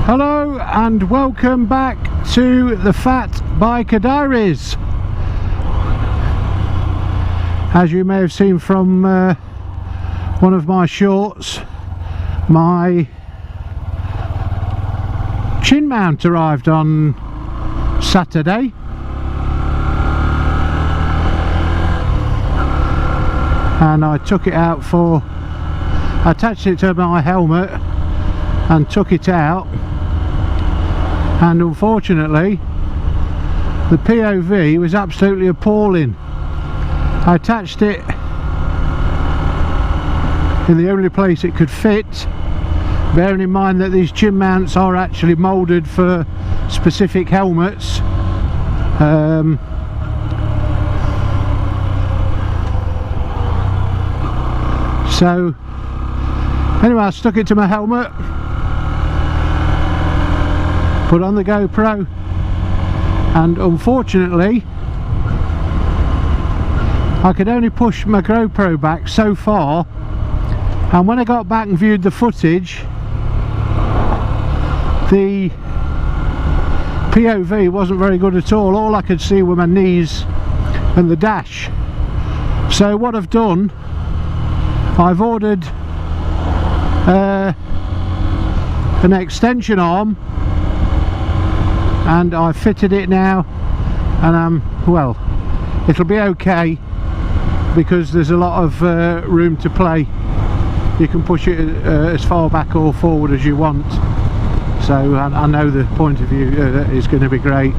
Hello and welcome back to the Fat Biker Diaries. As you may have seen from one of my shorts, my chin mount arrived on Saturday. And I took it out I attached it to my helmet and took it out, and unfortunately the POV was absolutely appalling. I attached it in the only place it could fit, bearing in mind that these chin mounts are actually moulded for specific helmets. So anyway, I stuck it to my helmet, put on the GoPro, and unfortunately I could only push my GoPro back so far, and when I got back and viewed the footage, the POV wasn't very good at all. I could see were my knees and the dash. So what I've done, I've ordered an extension arm, and I've fitted it now, and well, it'll be okay because there's a lot of room to play. You can push it as far back or forward as you want, so I know the point of view is going to be great.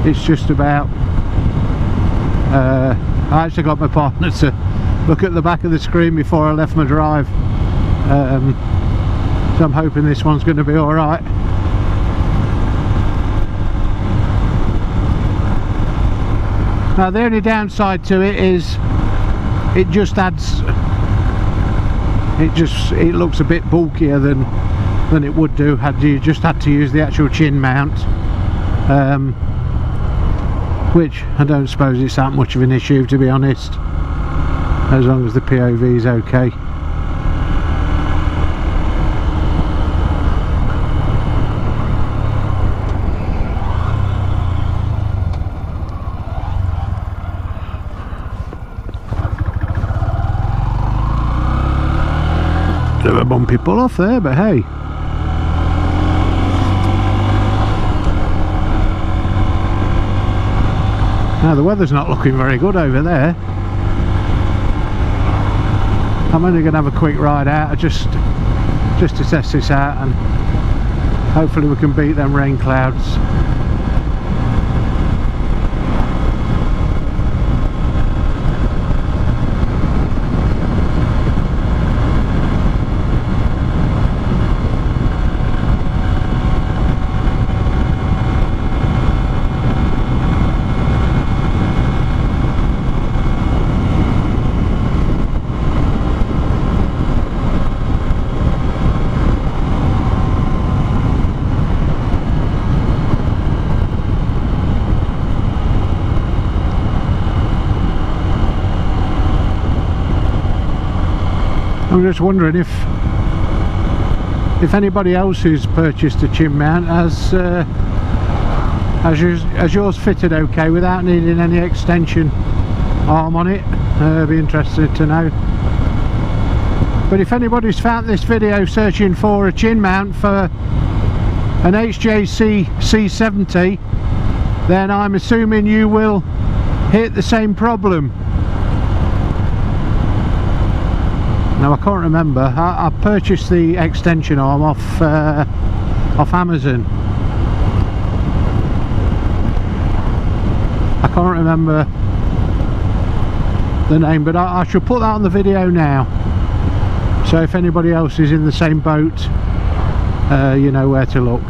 It's just about I actually got my partner to look at the back of the screen before I left my drive, so I'm hoping this one's going to be alright. Now the only downside to it is it just adds, it looks a bit bulkier than it would do had you just had to use the actual chin mount, which I don't suppose it's that much of an issue, to be honest, as long as the POV is okay. Bit of a bumpy pull off there, but hey. Now the weather's not looking very good over there. I'm only going to have a quick ride out just to test this out, and hopefully we can beat them rain clouds. I'm just wondering if anybody else who's purchased a chin mount has yours fitted okay without needing any extension arm on it. I'd be interested to know. But if anybody's found this video searching for a chin mount for an HJC C70, then I'm assuming you will hit the same problem. Now I can't remember, I purchased the extension arm off Amazon. I can't remember the name, but I shall put that on the video now, so if anybody else is in the same boat, you know where to look.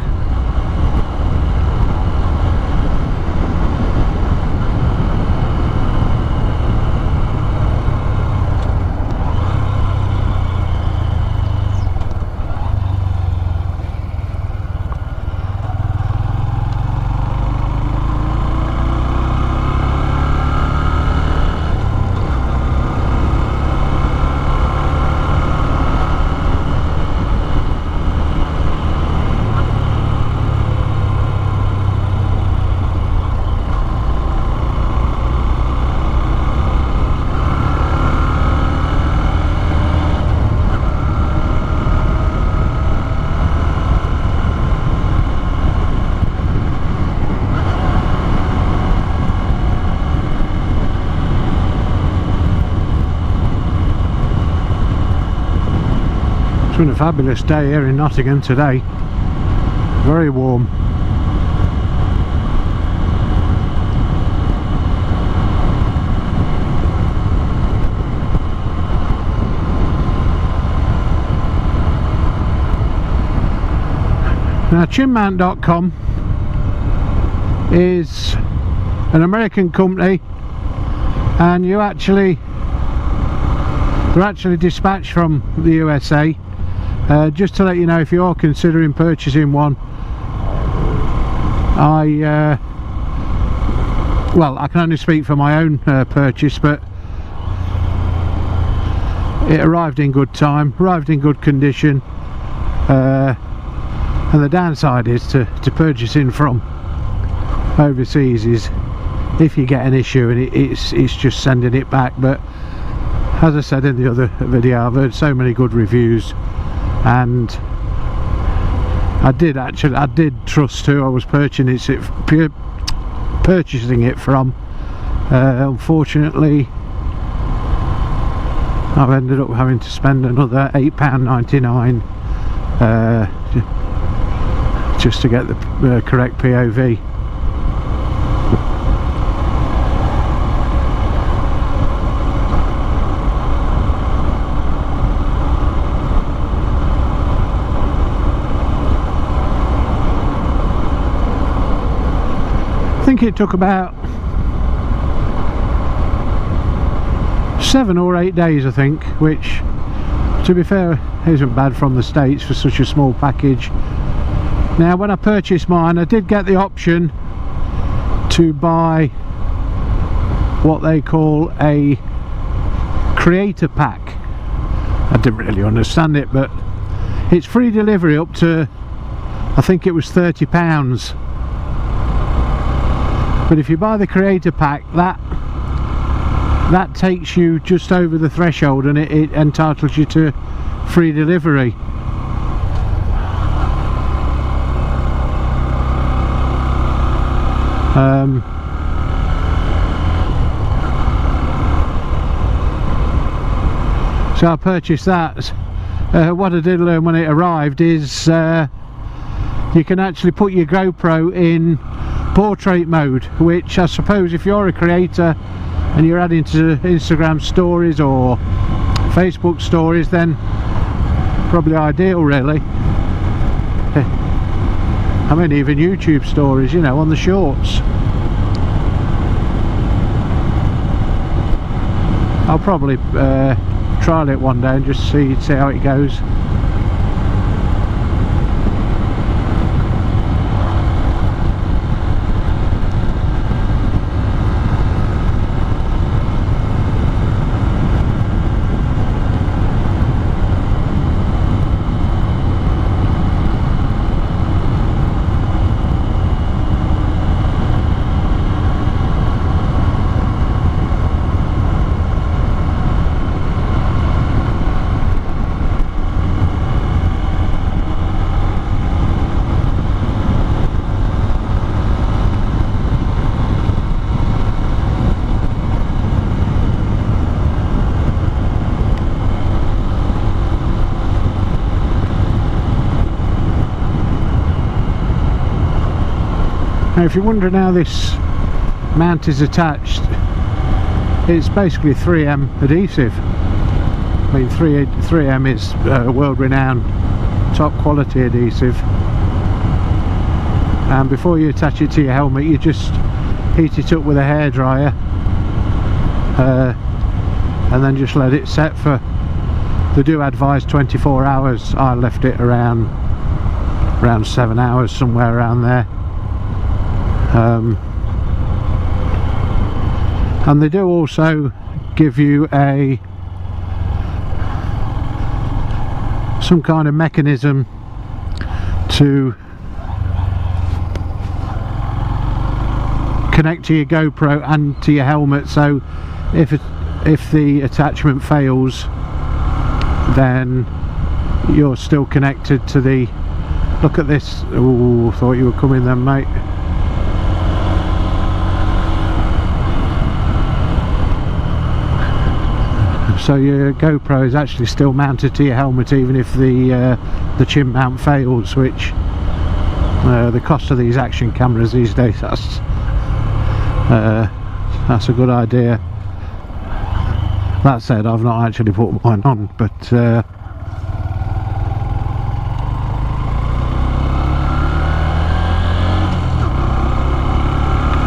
It's been a fabulous day here in Nottingham today, very warm. Now chinmount.com is an American company, and they're actually dispatched from the USA. Just to let you know, if you are considering purchasing one, well, I can only speak for my own purchase, but it arrived in good time, arrived in good condition, and the downside is to purchasing from overseas is if you get an issue and it's just sending it back. But as I said in the other video, I've heard so many good reviews, and I did trust who I was purchasing it from. Unfortunately, I've ended up having to spend another £8.99 just to get the correct POV. I think it took about 7 or 8 days, I think, which, to be fair, isn't bad from the States for such a small package. Now, when I purchased mine, I did get the option to buy what they call a creator pack. I didn't really understand it, but it's free delivery up to, I think it was £30. But if you buy the creator pack, that takes you just over the threshold, and it entitles you to free delivery. So I purchased that. What I did learn when it arrived is you can actually put your GoPro in portrait mode, which I suppose if you're a creator and you're adding to Instagram stories or Facebook stories, then probably ideal, really. I mean, even YouTube stories, you know, on the shorts. I'll probably trial it one day and just see how it goes. Now, if you're wondering how this mount is attached, it's basically 3M adhesive. I mean, 3M is world-renowned top quality adhesive, and before you attach it to your helmet, you just heat it up with a hairdryer and then just let it set for, they do advise 24 hours. I left it around 7 hours, somewhere around there. And they do also give you some kind of mechanism to connect to your GoPro and to your helmet, so if the attachment fails, then you're still connected to the, look at this. Oh, thought you were coming then, mate. so your GoPro is actually still mounted to your helmet even if the chin mount fails, which the cost of these action cameras these days, that's a good idea. That said, I've not actually put mine on, but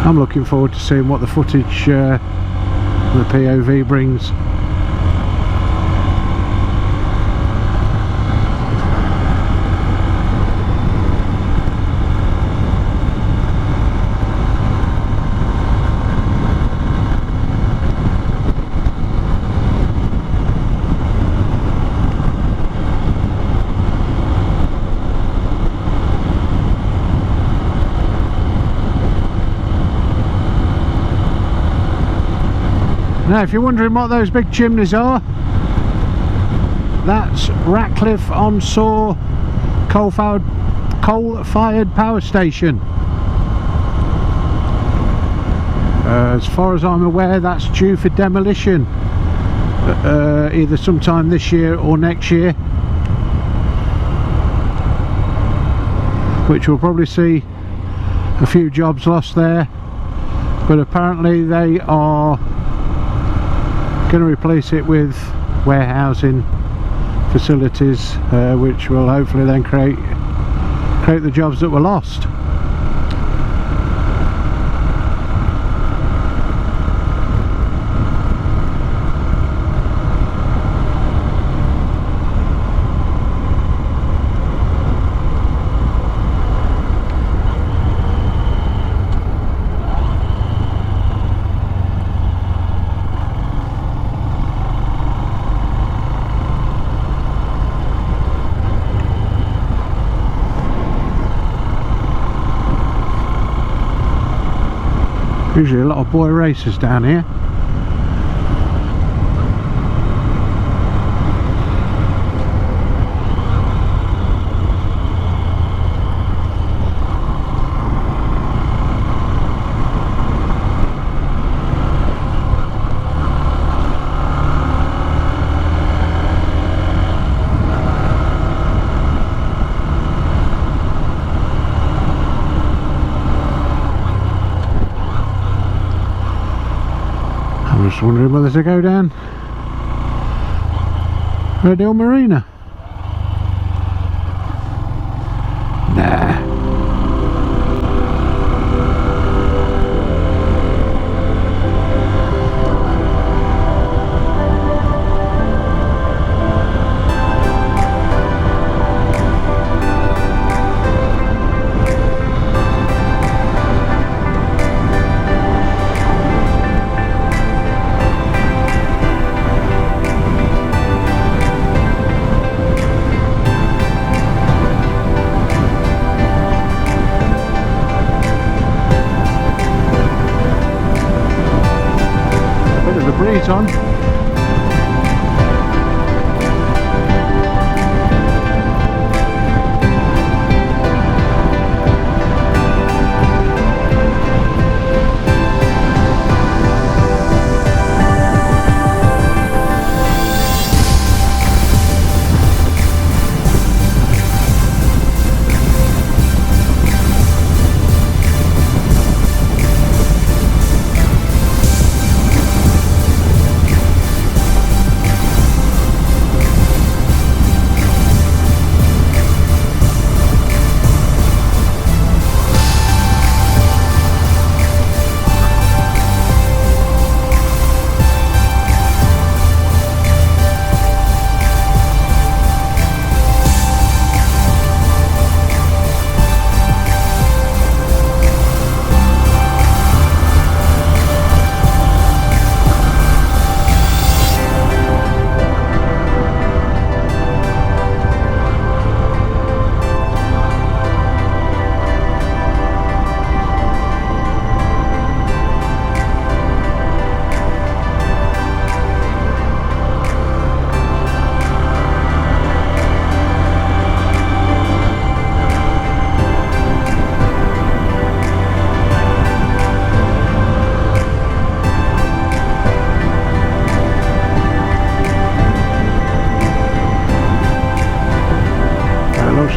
I'm looking forward to seeing what the footage the POV brings. Now, if you're wondering what those big chimneys are, that's Ratcliffe-on-Soar coal-fired power station. As far as I'm aware, that's due for demolition either sometime this year or next year, which will probably see a few jobs lost there, but apparently they are going to replace it with warehousing facilities, which will hopefully then create the jobs that were lost. Usually a lot of boy racers down here. I'm just wondering whether to go down Red Hill Marina. Nah.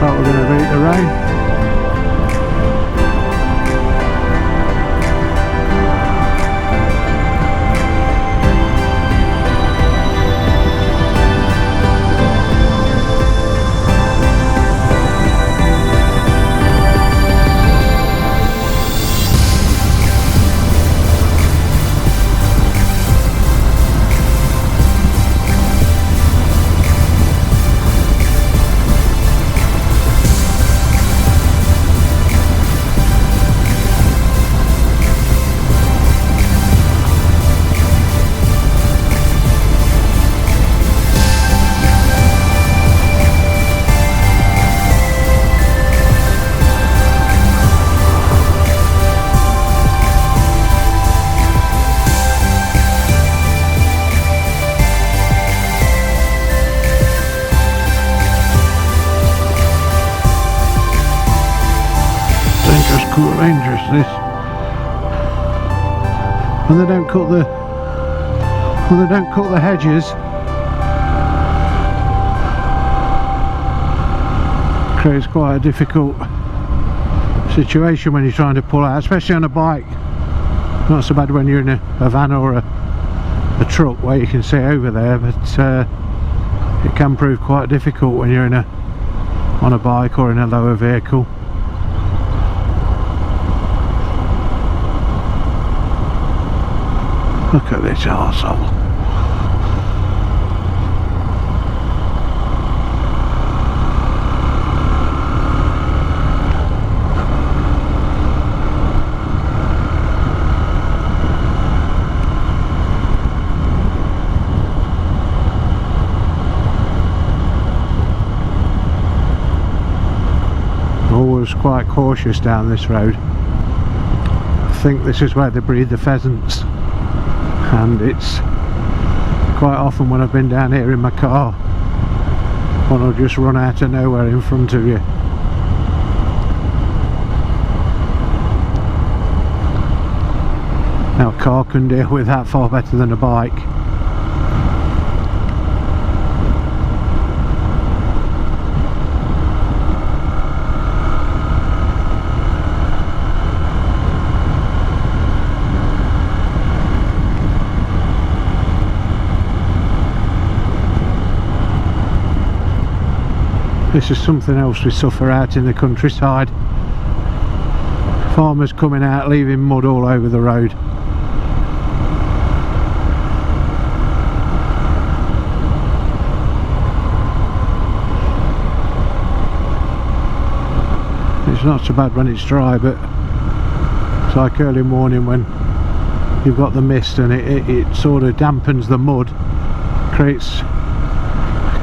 like we're going to beat the rain. Dangerous this, and they don't cut the hedges. Creates quite a difficult situation when you're trying to pull out, especially on a bike. Not so bad when you're in a van or a truck where you can see over there, but it can prove quite difficult when you're on a bike or in a lower vehicle. Look at this arsehole. Always quite cautious down this road. I think this is where they breed the pheasants. And it's quite often when I've been down here in my car, one will just run out of nowhere in front of you. Now a car can deal with that far better than a bike. This is something else we suffer out in the countryside. Farmers coming out leaving mud all over the road. It's not so bad when it's dry, but it's like early morning when you've got the mist and it sort of dampens the mud, creates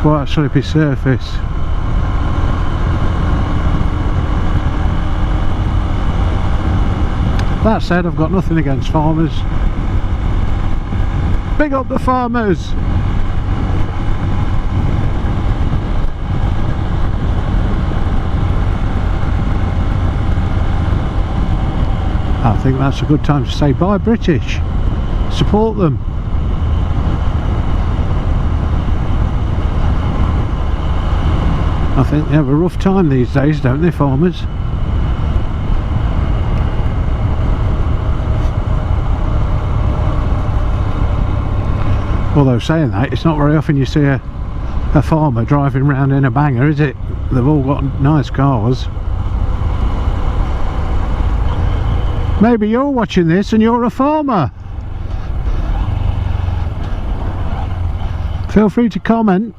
quite a slippery surface. That said, I've got nothing against farmers. Big up the farmers! I think that's a good time to say bye British. Support them. I think they have a rough time these days, don't they, farmers? Although saying that, it's not very often you see a farmer driving around in a banger, is it? They've all got nice cars. Maybe you're watching this and you're a farmer. Feel free to comment.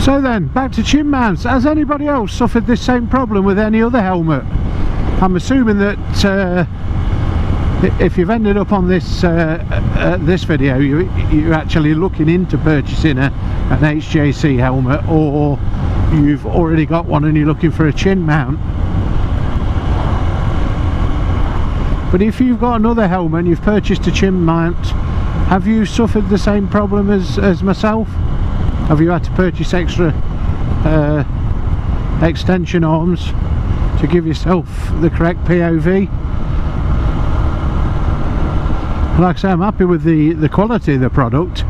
So then, back to chin mounts. Has anybody else suffered this same problem with any other helmet? I'm assuming that if you've ended up on this this video, you're actually looking into purchasing an HJC helmet, or you've already got one and you're looking for a chin mount. But if you've got another helmet and you've purchased a chin mount, have you suffered the same problem as myself? Have you had to purchase extra extension arms to give yourself the correct POV? Like I say, I'm happy with the quality of the product,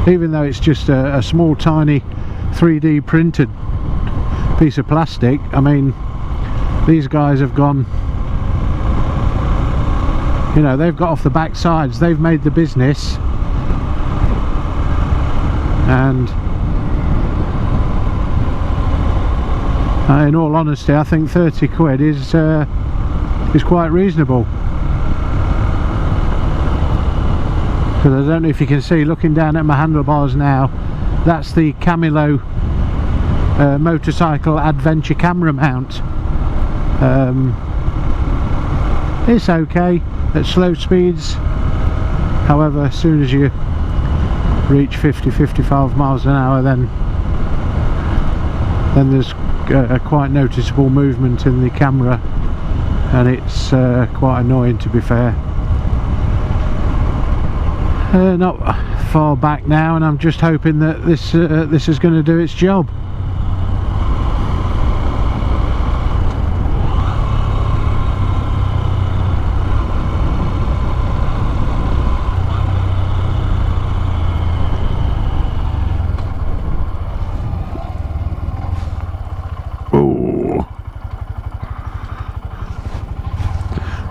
even though it's just a small tiny 3D printed piece of plastic. I mean, these guys have gone, you know, they've got off the back sides, they've made the business. And in all honesty, I think 30 quid is quite reasonable. Because I don't know if you can see, looking down at my handlebars now, that's the Camilo motorcycle adventure camera mount. It's okay at slow speeds, however as soon as you reach 50-55 miles an hour, then there's a quite noticeable movement in the camera, and it's quite annoying, to be fair. Not far back now, and I'm just hoping that this is going to do its job.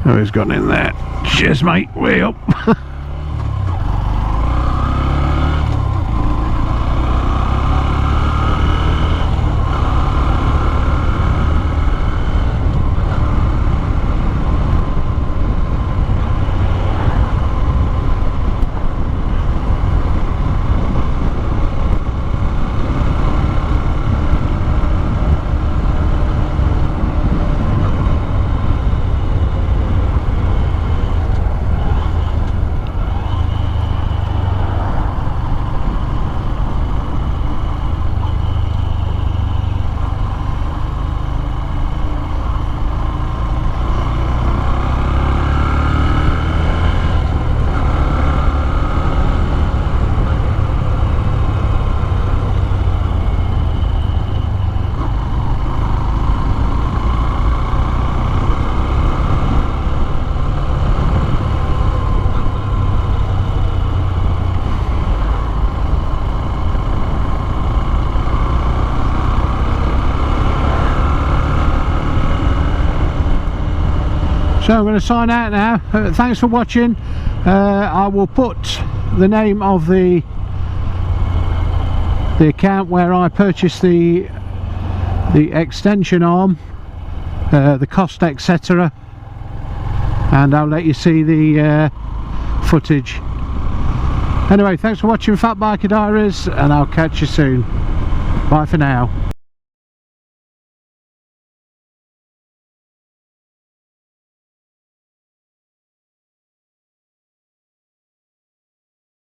Oh, he's gone in there. Cheers, mate. Way up. So I'm going to sign out now. Thanks for watching. I will put the name of the account where I purchased the extension arm, the cost, etc., and I'll let you see the footage. Anyway, thanks for watching Fat Biker Diaries, and I'll catch you soon. Bye for now.